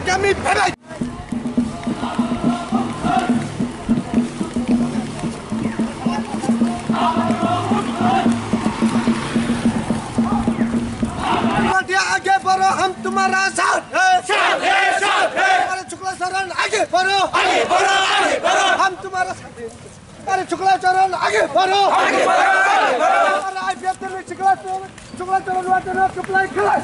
kami bebas. dia आगे बढ़ो हम तुम्हारा साथ है अरे शुक्ला चरण आगे बढ़ो हम तुम्हारा साथ है अरे शुक्ला चरण आगे बढ़ो अरे आई बेहतर में शुक्ला चरण वाटे ना सप्लाई खलास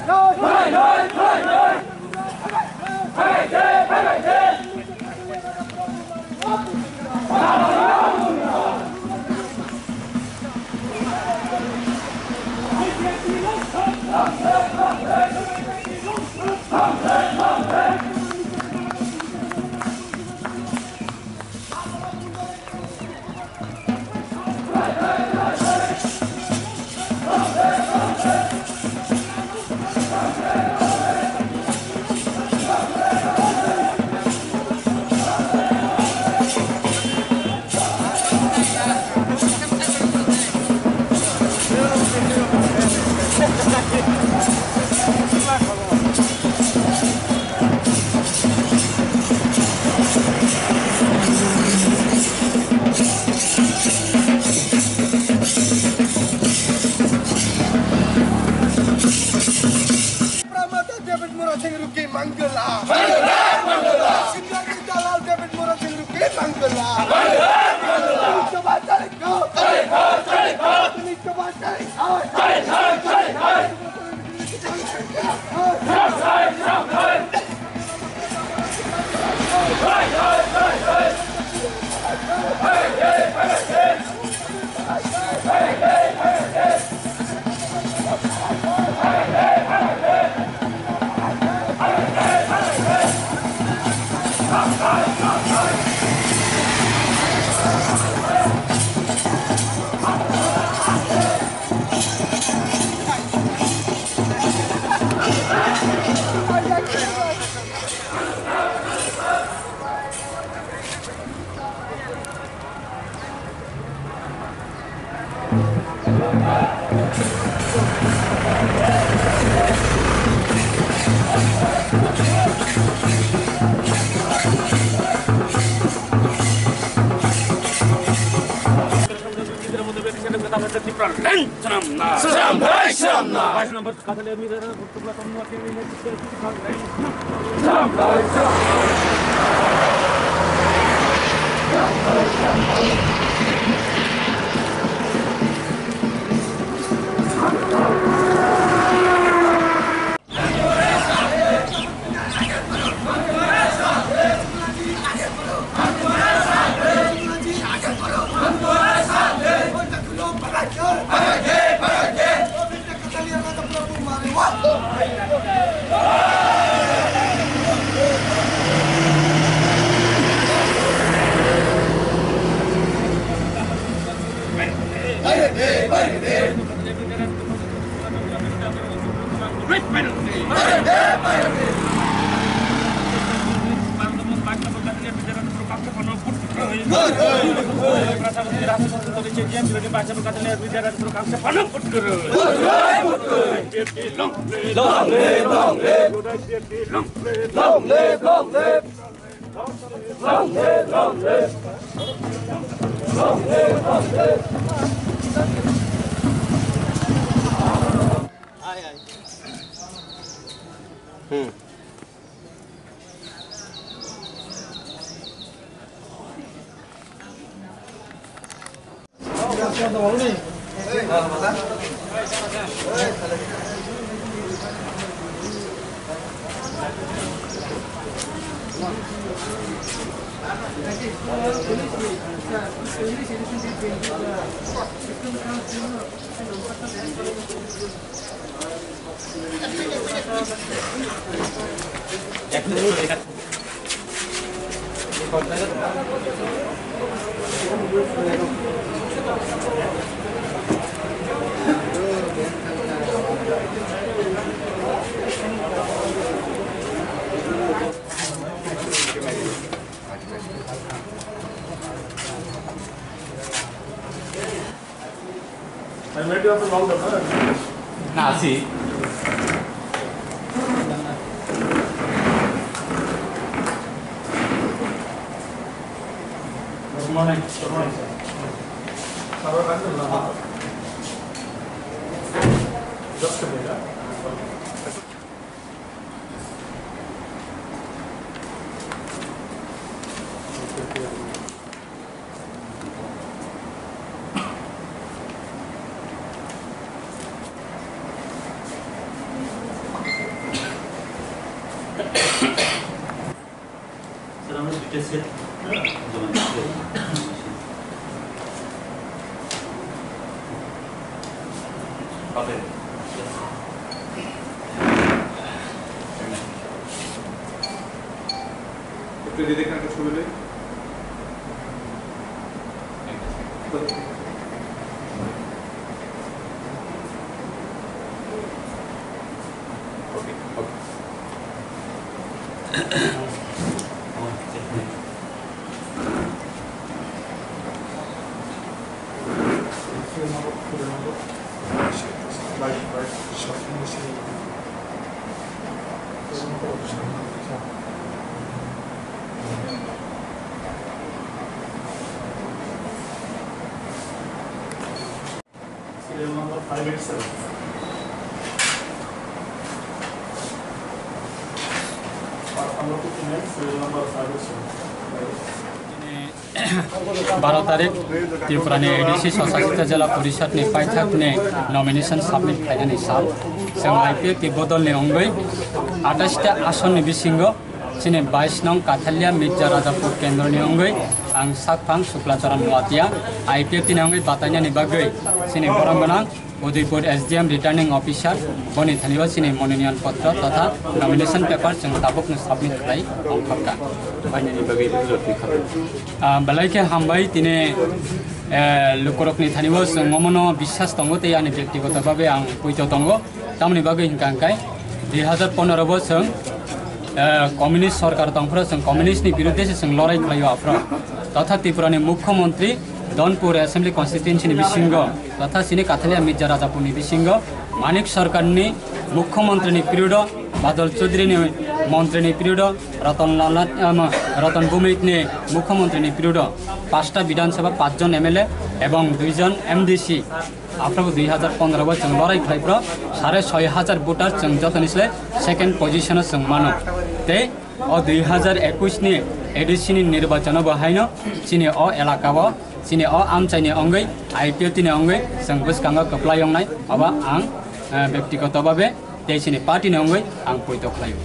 Nasi. morning. Good morning, sir. Just a minute. Sir, I'm going to test it. Okay. একটু দিদি কাকে ছবি লই okay okay Serial number 587. Number 59, serial number 587. 12 तारिक त्रिपुरानि एडिसि स्वशासित जिल्ला परिषदनि पाइथाकनि नमिनेसन साबमिट खालामनायनि साल जों आइपिएफ बदलनि अनगायै 28 टा आसननि बिसिङाव दिनै 22 नं काथालिया मिर्जा राजापुर केन्द्रनि अनगायै आं साकफां शुक्लाचरण मुवातिया आइपिएफ नि अनगायै बातायनायनि बागै दिनै बरं गोनां उदयपुर एसडीएम रिटार्निंग ऑफिसर बनी थानिबा दिनै मनोनयन पत्र तथा नमिनेसन पेपर जों ताबुकनो साबमिट खालाय अंखका बायनायनि बागै बुझाथि खालाम बलायके हामबाय दिनै लोकरकनि थानिबा जों ममनो বিশ্বাস दङ ते आंनि व्यक्तिगतभावे आं पयत दङ तामनि बागै हिंकांकाय 2015 बो जों कम्युनिस्ट सरकार दंफ्रा जों कम्युनिस्टनि बिरुद्धे जों लड़ाई खालायो आफ्रा तथा त्रिपुरानि मुख्यमंत्री दनपुर एसेंब्ली कन्स्टिट्युएन्सीनि बिसिंग तथा सिनि काथालिया मिर्जा राजापुरनि बिसिंग मानिक सरकारनि मुख्यमंत्रीनि पिरियड बादल चौधरीनि मंत्रीनि पिरियड रतन भौमिकनि मुख्यमंत्रीनि पिरियड 5टा विधानसभा 5 जन एमएलए एवं 2 जन एमडीसी आफ्राबो 2015 बो जों लड़ाई खालायफ्रा 6,500 भोटार जों जतनिसले सेकेंड पोजिशन जों मानो ते अ 2021 नि एडिसिनि निर्वाचन बहायनो चिनि अ एलाकाबो चिनि अ आमचाइनि अंगै आइपिएफनि अंगै जों बुसकांगा कप्लायंनाय माबा आं व्यक्तिगतभावे तेसिनि पार्टीनि अंगै आं पयत खालायो